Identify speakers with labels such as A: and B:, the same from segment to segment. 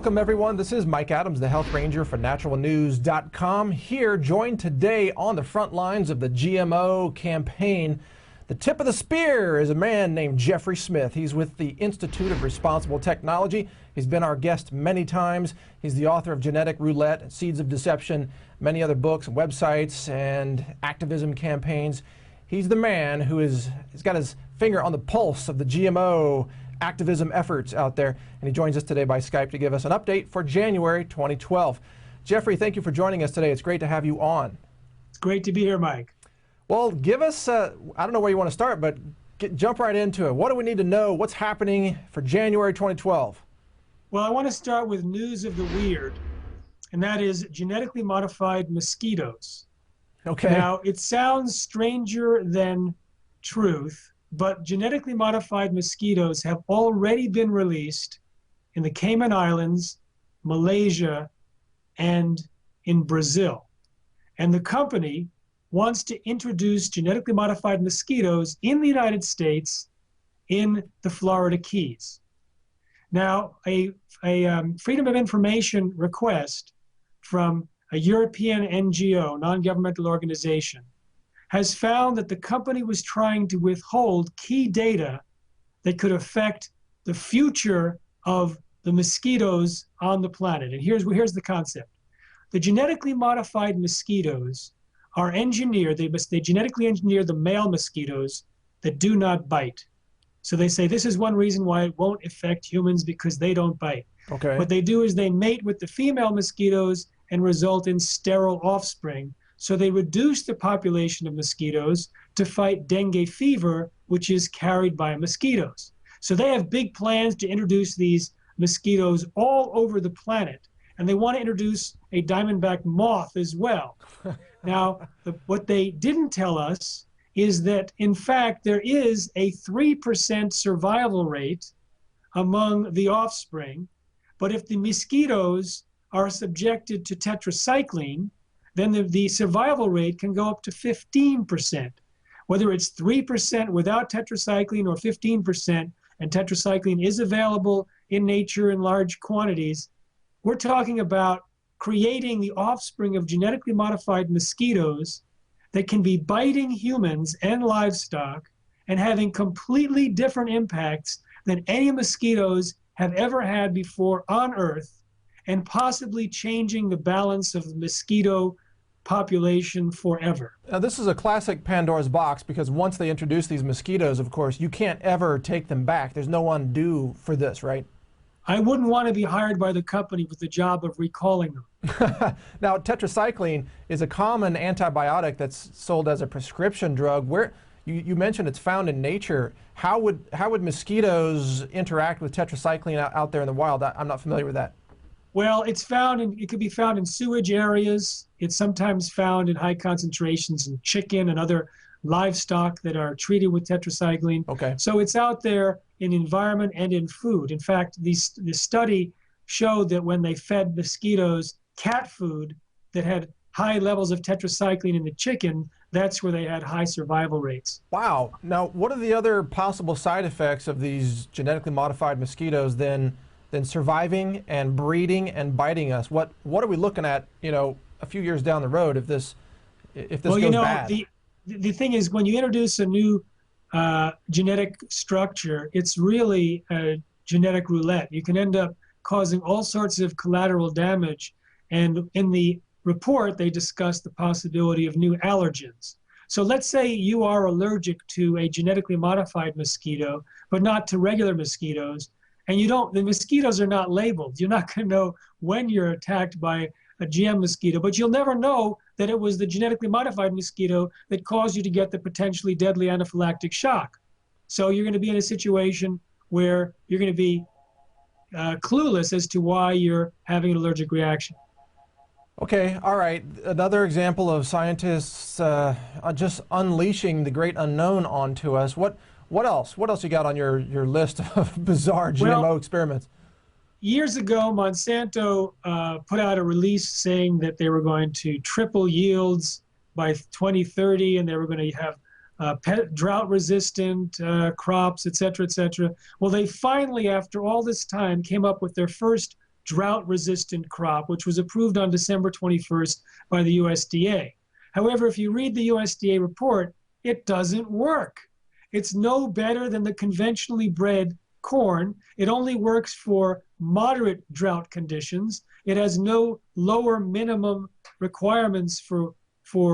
A: Welcome, everyone. This is Mike Adams, the Health Ranger for naturalnews.com, here joined today on the front lines of the GMO campaign. The tip of the spear is a man named Jeffrey Smith. He's with the Institute of Responsible Technology. He's been our guest many times. He's the author of Genetic Roulette, Seeds of Deception, many other books, websites, and activism campaigns. He's the man who he's got his finger on the pulse of the GMO activism efforts out there, and he joins us today by Skype to give us an update for January 2012. Jeffrey, thank you for joining us today. It's great to have you on.
B: It's great to be here, Mike.
A: Well, give us, I don't know where you want to start, but jump right into it. What do we need to know? What's happening for January 2012?
B: Well, I want to start with news of the weird, and that is genetically modified mosquitoes.
A: Okay.
B: Now, it sounds stranger than truth, but genetically modified mosquitoes have already been released in the Cayman Islands, Malaysia, and in Brazil. And the company wants to introduce genetically modified mosquitoes in the United States in the Florida Keys. Now, a Freedom of Information request from a European NGO, non-governmental organization, has found that the company was trying to withhold key data that could affect the future of the mosquitoes on the planet. And here's the concept. The genetically modified mosquitoes are engineered, they genetically engineer the male mosquitoes that do not bite. So they say this is one reason why it won't affect humans, because they don't bite.
A: Okay.
B: What they do is they mate with the female mosquitoes and result in sterile offspring. So they reduce the population of mosquitoes to fight dengue fever, which is carried by mosquitoes. So they have big plans to introduce these mosquitoes all over the planet. And they want to introduce a diamondback moth as well. Now, what they didn't tell us is that, in fact, there is a 3% survival rate among the offspring. But if the mosquitoes are subjected to tetracycline, then the survival rate can go up to 15%. Whether it's 3% without tetracycline or 15%, and tetracycline is available in nature in large quantities, we're talking about creating the offspring of genetically modified mosquitoes that can be biting humans and livestock and having completely different impacts than any mosquitoes have ever had before on Earth, and possibly changing the balance of the mosquito population forever.
A: Now, this is a classic Pandora's box, because once they introduce these mosquitoes, of course, you can't ever take them back. There's no undo for this, right?
B: I wouldn't want to be hired by the company with the job of recalling them.
A: Now, tetracycline is a common antibiotic that's sold as a prescription drug. Where you mentioned it's found in nature. How would mosquitoes interact with tetracycline out there in the wild? I'm not familiar with that.
B: Well, it could be found in sewage areas. It's sometimes found in high concentrations in chicken and other livestock that are treated with tetracycline.
A: Okay.
B: So it's out there in environment and in food. In fact, this study showed that when they fed mosquitoes cat food that had high levels of tetracycline in the chicken, that's where they had high survival rates.
A: Wow. Now, what are the other possible side effects of these genetically modified mosquitoes than surviving and breeding and biting us? What are we looking at, a few years down the road if this goes bad?
B: The thing is, when you introduce a new genetic structure, it's really a genetic roulette. You can end up causing all sorts of collateral damage. And in the report, they discuss the possibility of new allergens. So let's say you are allergic to a genetically modified mosquito, but not to regular mosquitoes. And the mosquitoes are not labeled. You're not going to know when you're attacked by a GM mosquito, but you'll never know that it was the genetically modified mosquito that caused you to get the potentially deadly anaphylactic shock. So you're going to be in a situation where you're going to be clueless as to why you're having an allergic reaction.
A: Okay, all right. Another example of scientists just unleashing the great unknown onto us. What else? What else you got on your list of bizarre GMO experiments?
B: Years ago, Monsanto put out a release saying that they were going to triple yields by 2030, and they were going to have drought-resistant crops, et cetera, et cetera. Well, they finally, after all this time, came up with their first drought-resistant crop, which was approved on December 21st by the USDA. However, if you read the USDA report, it doesn't work. It's no better than the conventionally bred corn. It only works for moderate drought conditions. It has no lower minimum requirements for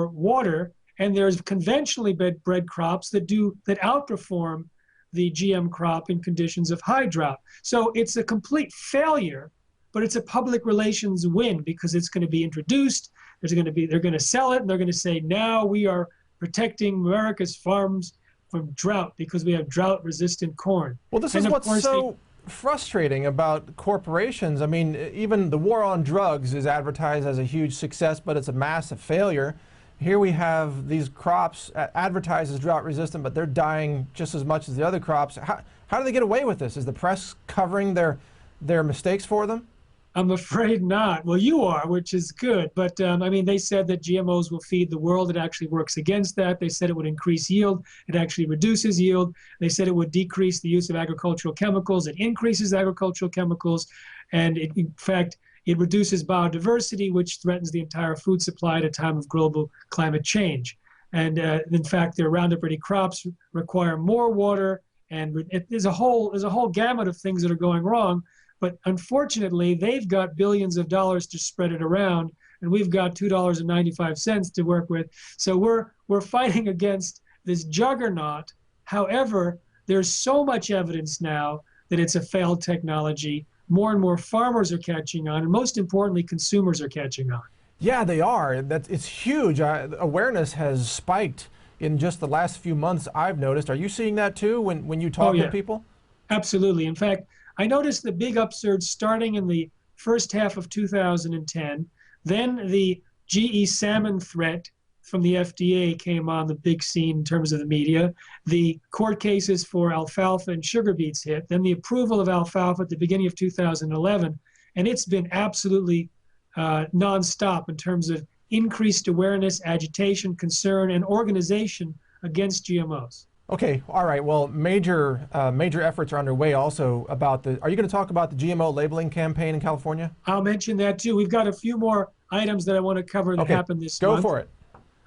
B: water. And there's conventionally bred crops that outperform the GM crop in conditions of high drought. So it's a complete failure, but it's a public relations win because it's going to be introduced. They're going to sell it, and they're going to say, now we are protecting America's farms from drought because we have drought-resistant corn.
A: Well, this is what's so frustrating about corporations. I mean, even the war on drugs is advertised as a huge success, but it's a massive failure. Here we have these crops advertised as drought-resistant, but they're dying just as much as the other crops. How do they get away with this? Is the press covering their mistakes for them?
B: I'm afraid not. Well, you are, which is good. But I mean, they said that GMOs will feed the world. It actually works against that. They said it would increase yield. It actually reduces yield. They said it would decrease the use of agricultural chemicals. It increases agricultural chemicals. And in fact, it reduces biodiversity, which threatens the entire food supply at a time of global climate change. And in fact, their Roundup-ready crops require more water. And there's a whole gamut of things that are going wrong. But unfortunately, they've got billions of dollars to spread it around, and we've got $2.95 to work with. So we're fighting against this juggernaut. However, there's so much evidence now that it's a failed technology. More and more farmers are catching on, and most importantly, consumers are catching on.
A: Yeah, they are. It's huge. Awareness has spiked in just the last few months, I've noticed. Are you seeing that too when you talk to people?
B: Absolutely. In fact, I noticed the big upsurge starting in the first half of 2010. Then the GE salmon threat from the FDA came on the big scene in terms of the media. The court cases for alfalfa and sugar beets hit. Then the approval of alfalfa at the beginning of 2011. And it's been absolutely nonstop in terms of increased awareness, agitation, concern, and organization against GMOs.
A: Okay, all right. Well, major efforts are underway also about are you going to talk about the GMO labeling campaign in California?
B: I'll mention that too. We've got a few more items that I want to cover that happened this month.
A: Go for it.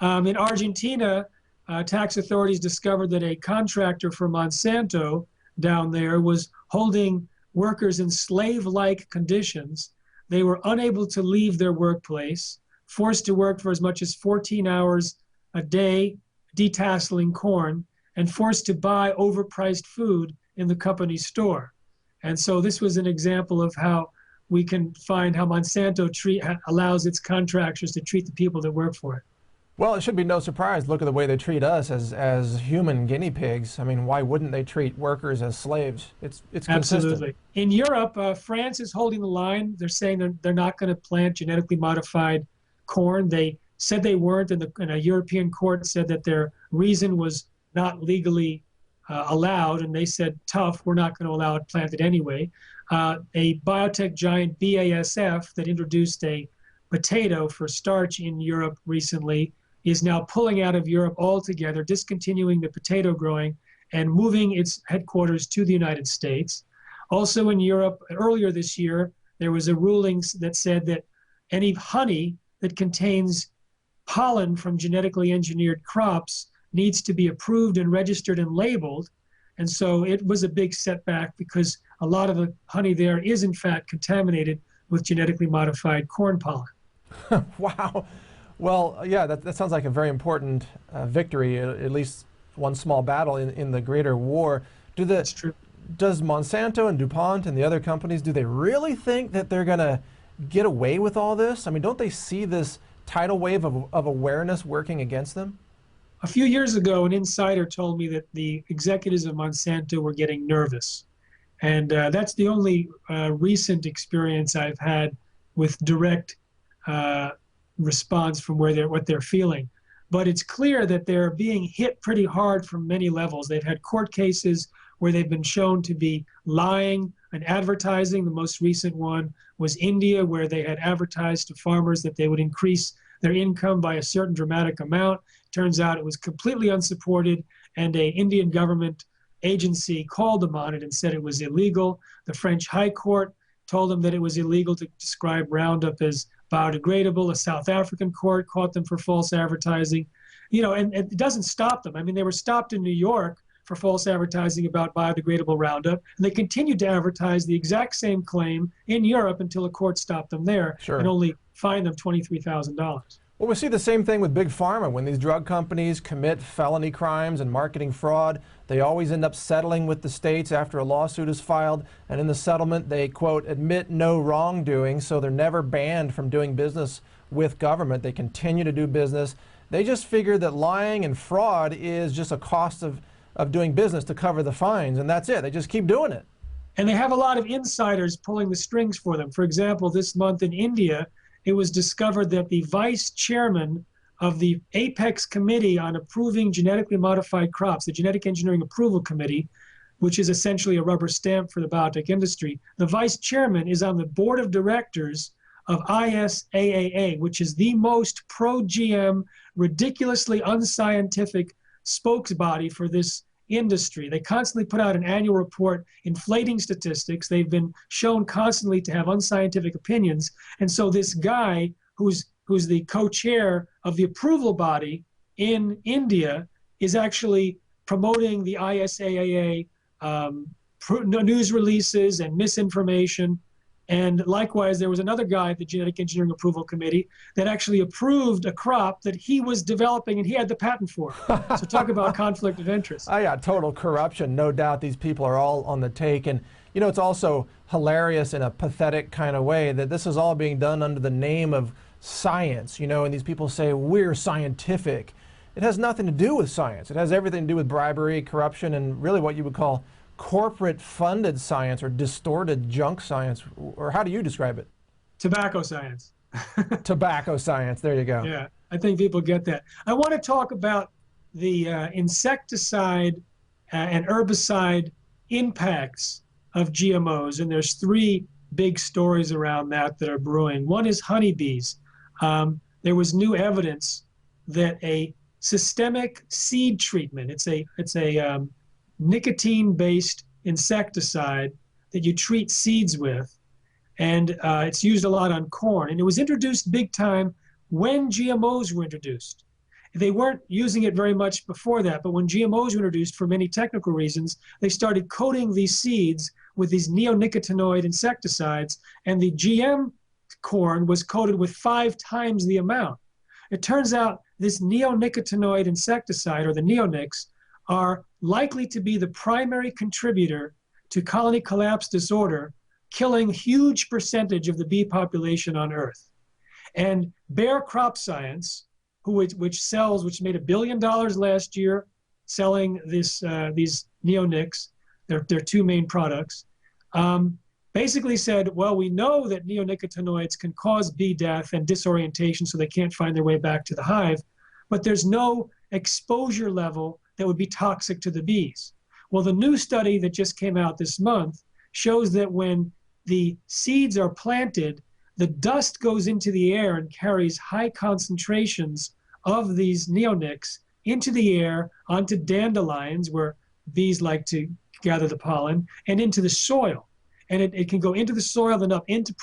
B: In Argentina, tax authorities discovered that a contractor for Monsanto down there was holding workers in slave-like conditions. They were unable to leave their workplace, forced to work for as much as 14 hours a day, detasseling corn, and forced to buy overpriced food in the company store. And so this was an example of how we can find how Monsanto allows its contractors to treat the people that work for it.
A: Well, it should be no surprise. Look at the way they treat us as human guinea pigs. I mean, why wouldn't they treat workers as slaves? It's
B: Absolutely.
A: consistent.
B: In Europe, France is holding the line. They're saying they're not going to plant genetically modified corn. They said they weren't, and a European court said that their reason was not legally allowed, and they said, tough, we're not going to allow it planted anyway. A biotech giant, BASF, that introduced a potato for starch in Europe recently, is now pulling out of Europe altogether, discontinuing the potato growing and moving its headquarters to the United States. Also in Europe, earlier this year, there was a ruling that said that any honey that contains pollen from genetically engineered crops needs to be approved and registered and labeled. And so it was a big setback because a lot of the honey there is in fact contaminated with genetically modified corn pollen.
A: Wow. Well, yeah, that sounds like a very important victory, at least one small battle in the greater war.
B: That's true.
A: Does Monsanto and DuPont and the other companies, do they really think that they're going to get away with all this? I mean, don't they see this tidal wave of awareness working against them?
B: A few years ago, an insider told me that the executives of Monsanto were getting nervous. And that's the only recent experience I've had with direct response from what they're feeling. But it's clear that they're being hit pretty hard from many levels. They've had court cases where they've been shown to be lying and advertising. The most recent one was India, where they had advertised to farmers that they would increase their income by a certain dramatic amount. Turns out it was completely unsupported, and an Indian government agency called them on it and said it was illegal. The French High Court told them that it was illegal to describe Roundup as biodegradable. A South African court caught them for false advertising. You know, and it doesn't stop them. I mean, they were stopped in New York for false advertising about biodegradable Roundup, and they continued to advertise the exact same claim in Europe until a court stopped them there and only fined them $23,000.
A: Well, we see the same thing with Big Pharma. When these drug companies commit felony crimes and marketing fraud, they always end up settling with the states after a lawsuit is filed. And in the settlement, they, quote, admit no wrongdoing, so they're never banned from doing business with government. They continue to do business. They just figure that lying and fraud is just a cost of doing business to cover the fines, and that's it. They just keep doing it.
B: And they have a lot of insiders pulling the strings for them. For example, this month in India, it was discovered that the vice chairman of the Apex Committee on Approving Genetically Modified Crops, the Genetic Engineering Approval Committee, which is essentially a rubber stamp for the biotech industry, the vice chairman is on the board of directors of ISAAA, which is the most pro-GM, ridiculously unscientific spokes body for this industry. They constantly put out an annual report inflating statistics. They've been shown constantly to have unscientific opinions. And so this guy who's the co-chair of the approval body in India is actually promoting the ISAAA news releases and misinformation. And likewise, there was another guy at the Genetic Engineering Approval Committee that actually approved a crop that he was developing and he had the patent for. So talk about conflict of interest.
A: Oh yeah, total corruption. No doubt these people are all on the take. And you know, it's also hilarious in a pathetic kind of way that this is all being done under the name of science, you know, and these people say we're scientific. It has nothing to do with science. It has everything to do with bribery, corruption, and really what you would call corporate-funded science or distorted junk science, or how do you describe it?
B: Tobacco science.
A: Tobacco science, there you go.
B: Yeah, I think people get that. I want to talk about the insecticide and herbicide impacts of GMOs, and there's three big stories around that are brewing. One is honeybees. There was new evidence that a systemic seed treatment, it's a nicotine-based insecticide that you treat seeds with, and it's used a lot on corn. And it was introduced big time when GMOs were introduced. They weren't using it very much before that, but when GMOs were introduced, for many technical reasons, they started coating these seeds with these neonicotinoid insecticides, and the GM corn was coated with 5 times the amount. It turns out this neonicotinoid insecticide, or the neonics, are likely to be the primary contributor to colony collapse disorder, killing a huge percentage of the bee population on Earth. And Bayer Crop Science, which made $1 billion last year selling these neonics, their 2 main products, basically said, well, we know that neonicotinoids can cause bee death and disorientation so they can't find their way back to the hive, but there's no exposure level that would be toxic to the bees. Well, the new study that just came out this month shows that when the seeds are planted, the dust goes into the air and carries high concentrations of these neonics into the air, onto dandelions, where bees like to gather the pollen, and into the soil. And it can go into the soil, then up into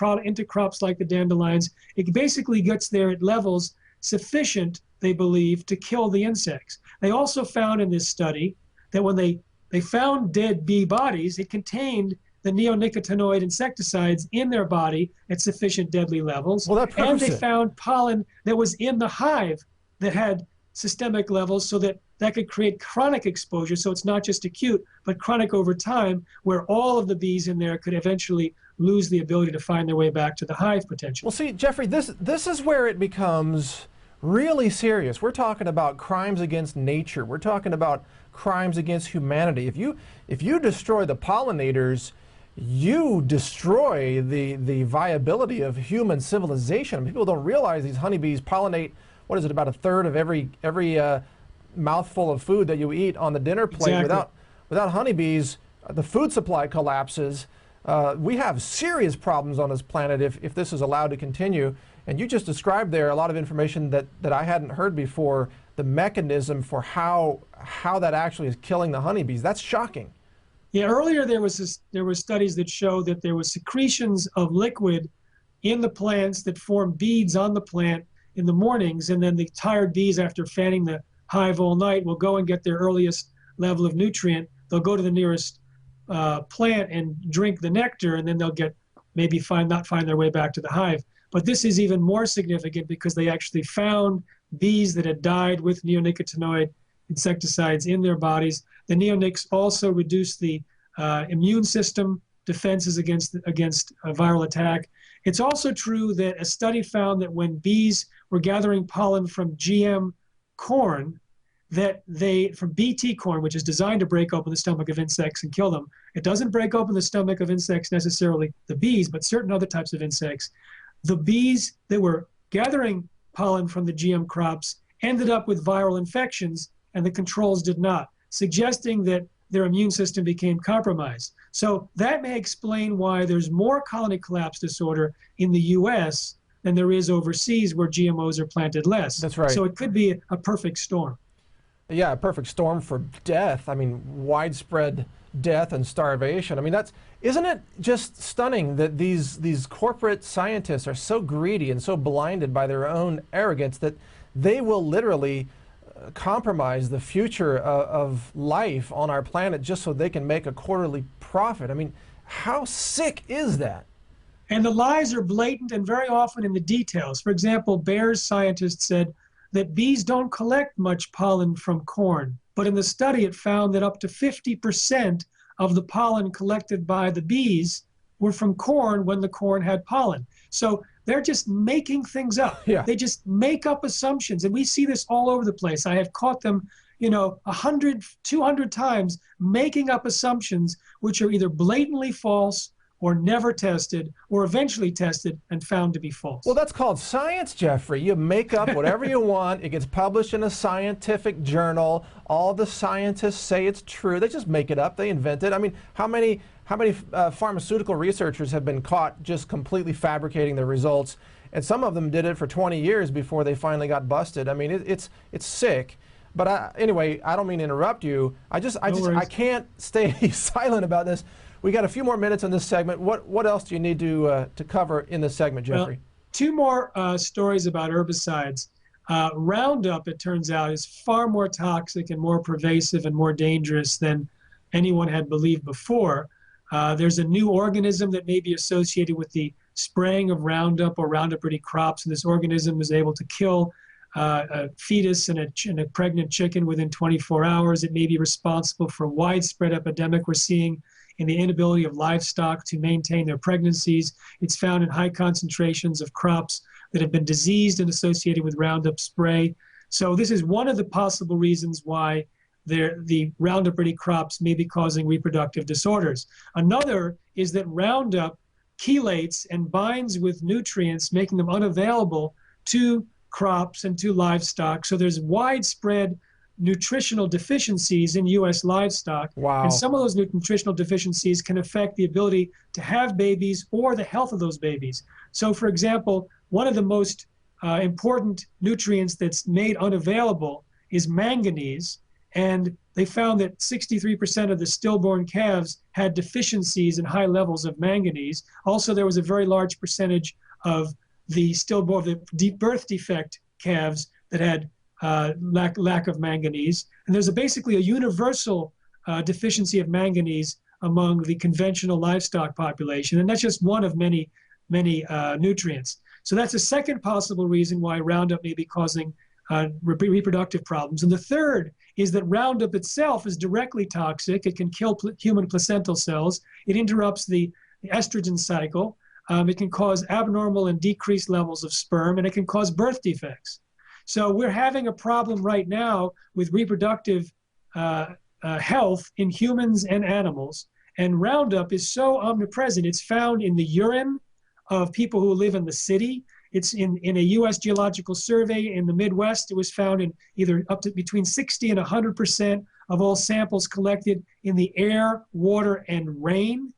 B: crops like the dandelions. It basically gets there at levels sufficient, they believe, to kill the insects. They also found in this study that when they found dead bee bodies, it contained the neonicotinoid insecticides in their body at sufficient deadly levels.
A: Well, that proves
B: and they
A: it.
B: found pollen that was in the hive that had systemic levels, so that could create chronic exposure. So it's not just acute, but chronic over time, where all of the bees in there could eventually lose the ability to find their way back to the hive potential.
A: Well, see, Jeffrey, this is where it becomes really serious. We're talking about crimes against nature. We're talking about crimes against humanity. If you destroy the pollinators, you destroy the viability of human civilization. People don't realize these honeybees pollinate, what is it, about a third of every mouthful of food that you eat on the dinner plate.
B: Exactly.
A: Without honeybees, the food supply collapses. We have serious problems on this planet if this is allowed to continue. And you just described there a lot of information that I hadn't heard before, the mechanism for how that actually is killing the honeybees. That's shocking.
B: Yeah, earlier there were studies that show that there was secretions of liquid in the plants that form beads on the plant in the mornings, and then the tired bees, after fanning the hive all night, will go and get their earliest level of nutrient. They'll go to the nearest plant and drink the nectar, and then they'll maybe not find their way back to the hive. But this is even more significant because they actually found bees that had died with neonicotinoid insecticides in their bodies. The neonics also reduce the immune system defenses against a viral attack. It's also true that a study found that when bees were gathering pollen from GM corn, from BT corn, which is designed to break open the stomach of insects and kill them, it doesn't break open the stomach of insects necessarily, the bees, but certain other types of insects. The bees that were gathering pollen from the GM crops ended up with viral infections, and the controls did not, suggesting that their immune system became compromised. So that may explain why there's more colony collapse disorder in the US than there is overseas where GMOs are planted less.
A: That's right.
B: So it could be a perfect storm.
A: Yeah, a perfect storm for death. I mean, widespread death and starvation. I mean, isn't it just stunning that these corporate scientists are so greedy and so blinded by their own arrogance that they will literally compromise the future of life on our planet just so they can make a quarterly profit? I mean, how sick is that?
B: And the lies are blatant and very often in the details. For example, Bayer's scientists said that bees don't collect much pollen from corn, but in the study it found that up to 50% of the pollen collected by the bees were from corn when the corn had pollen. So they're just making things up.
A: Yeah.
B: They just make up assumptions, and we see this all over the place. I have caught them, 100, 200 times making up assumptions which are either blatantly false or never tested, or eventually tested and found to be false.
A: Well, that's called science, Jeffrey. You make up whatever you want. It gets published in a scientific journal. All the scientists say it's true. They just make it up. They invent it. I mean, how many pharmaceutical researchers have been caught just completely fabricating their results? And some of them did it for 20 years before they finally got busted. I mean, it's sick. But anyway, I don't mean to interrupt you. I can't stay silent about this. We got a few more minutes in this segment. What else do you need to cover in this segment, Jeffrey?
B: Well, two more stories about herbicides. Roundup, it turns out, is far more toxic and more pervasive and more dangerous than anyone had believed before. There's a new organism that may be associated with the spraying of Roundup or Roundup-ready crops, and this organism is able to kill a fetus and a pregnant chicken within 24 hours. It may be responsible for a widespread epidemic we're seeing in the inability of livestock to maintain their pregnancies. It's found in high concentrations of crops that have been diseased and associated with Roundup spray. So this is one of the possible reasons why the Roundup-ready crops may be causing reproductive disorders. Another is that Roundup chelates and binds with nutrients, making them unavailable to crops and to livestock. So there's widespread nutritional deficiencies in U.S. livestock.
A: Wow.
B: And some of those nutritional deficiencies can affect the ability to have babies or the health of those babies. So, for example, one of the most important nutrients that's made unavailable is manganese. And they found that 63% of the stillborn calves had deficiencies in high levels of manganese. Also, there was a very large percentage of the birth defect calves that had lack of manganese. And there's basically a universal deficiency of manganese among the conventional livestock population. And that's just one of many nutrients. So that's a second possible reason why Roundup may be causing reproductive problems. And the third is that Roundup itself is directly toxic. It can kill human placental cells. It interrupts the estrogen cycle. It can cause abnormal and decreased levels of sperm, and it can cause birth defects. So we're having a problem right now with reproductive health in humans and animals. And Roundup is so omnipresent. It's found in the urine of people who live in the city. It's in a U.S. Geological Survey in the Midwest. It was found in either up to between 60 and 100% of all samples collected in the air, water, and rain.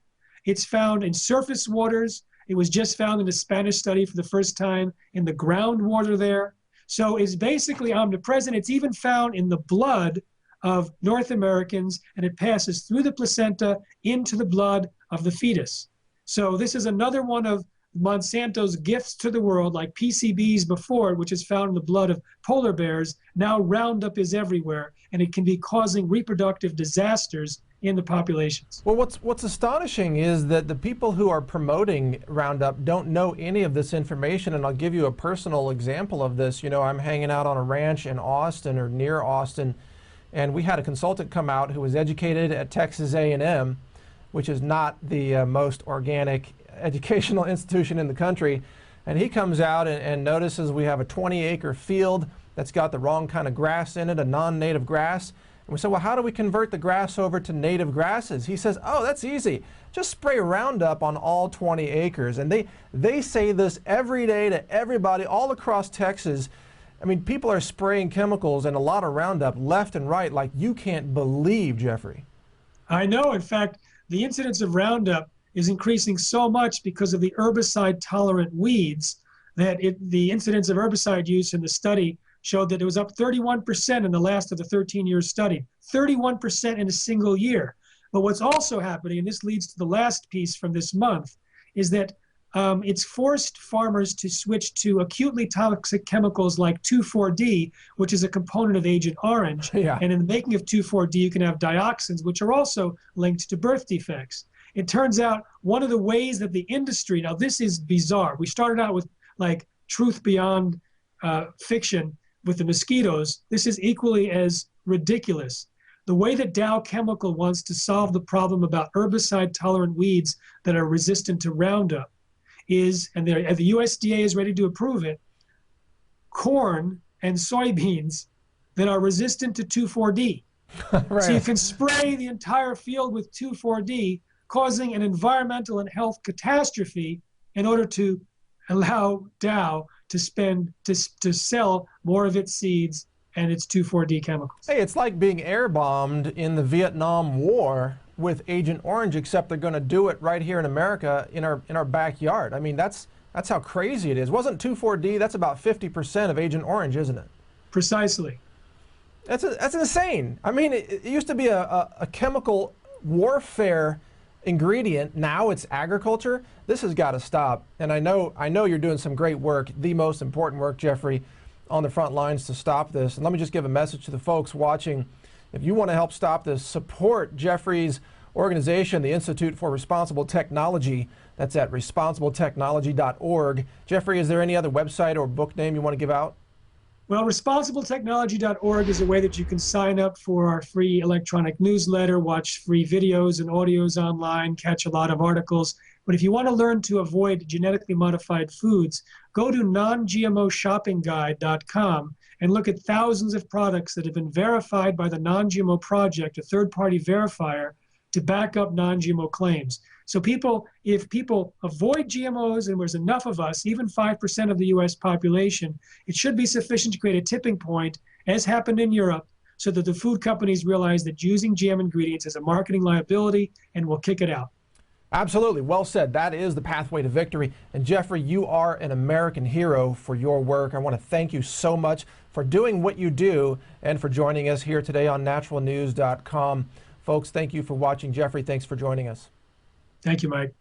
B: It's found in surface waters. It was just found in a Spanish study for the first time in the groundwater there. So it's basically omnipresent. It's even found in the blood of North Americans, and it passes through the placenta into the blood of the fetus. So this is another one of Monsanto's gifts to the world, like PCBs before, which is found in the blood of polar bears. Now Roundup is everywhere, and it can be causing reproductive disasters in the populations.
A: Well, what's astonishing is that the people who are promoting Roundup don't know any of this information, and I'll give you a personal example of this. You know, I'm hanging out on a ranch in Austin or near Austin, and we had a consultant come out who was educated at Texas A&M, which is not the most organic educational institution in the country, and he comes out and notices we have a 20-acre field that's got the wrong kind of grass in it, a non-native grass. And we said, well, how do we convert the grass over to native grasses? He says, oh, that's easy. Just spray Roundup on all 20 acres. And they say this every day to everybody all across Texas. I mean, people are spraying chemicals and a lot of Roundup left and right like you can't believe, Jeffrey.
B: I know. In fact, the incidence of Roundup is increasing so much because of the herbicide-tolerant weeds that the incidence of herbicide use in the study showed that it was up 31% in the last of the 13 years studied, 31% in a single year. But what's also happening, and this leads to the last piece from this month, is that it's forced farmers to switch to acutely toxic chemicals like 2,4-D, which is a component of Agent Orange.
A: Yeah.
B: And in the making of 2,4-D, you can have dioxins, which are also linked to birth defects. It turns out one of the ways that the industry, now this is bizarre. We started out with like truth beyond fiction with the mosquitoes. This is equally as ridiculous. The way that Dow Chemical wants to solve the problem about herbicide-tolerant weeds that are resistant to Roundup is, and the USDA is ready to approve it, corn and soybeans that are resistant to 2,4-D. Right. So you can spray the entire field with 2,4-D, causing an environmental and health catastrophe in order to allow Dow to sell more of its seeds and its 2,4-D chemicals.
A: Hey, it's like being air bombed in the Vietnam War with Agent Orange, except they're going to do it right here in America in our backyard. I mean, that's how crazy it is. Wasn't 2,4-D? That's about 50% of Agent Orange, isn't it?
B: Precisely.
A: That's insane. I mean, it used to be a chemical warfare ingredient. Now it's agriculture. This has got to stop. And I know you're doing some great work, the most important work, Jeffrey, on the front lines to stop this. And let me just give a message to the folks watching. If you want to help stop this, support Jeffrey's organization, the Institute for Responsible Technology. That's at responsibletechnology.org. Jeffrey, is there any other website or book name you want to give out?
B: Well, responsibletechnology.org is a way that you can sign up for our free electronic newsletter, watch free videos and audios online, catch a lot of articles. But if you want to learn to avoid genetically modified foods, go to non-GMOshoppingguide.com and look at thousands of products that have been verified by the Non-GMO Project, a third-party verifier, to back up non-GMO claims. So if people avoid GMOs, and there's enough of us, even 5% of the US population, it should be sufficient to create a tipping point, as happened in Europe, so that the food companies realize that using GM ingredients is a marketing liability and will kick it out.
A: Absolutely. Well said. That is the pathway to victory. And Jeffrey, you are an American hero for your work. I want to thank you so much for doing what you do and for joining us here today on naturalnews.com. Folks, thank you for watching. Jeffrey, thanks for joining us.
B: Thank you, Mike.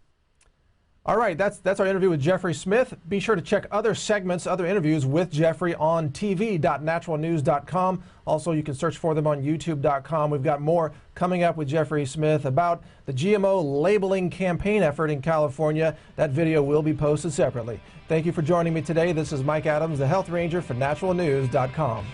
A: All right, that's our interview with Jeffrey Smith. Be sure to check other segments, other interviews with Jeffrey on tv.naturalnews.com. Also, you can search for them on youtube.com. We've got more coming up with Jeffrey Smith about the GMO labeling campaign effort in California. That video will be posted separately. Thank you for joining me today. This is Mike Adams, the Health Ranger for naturalnews.com.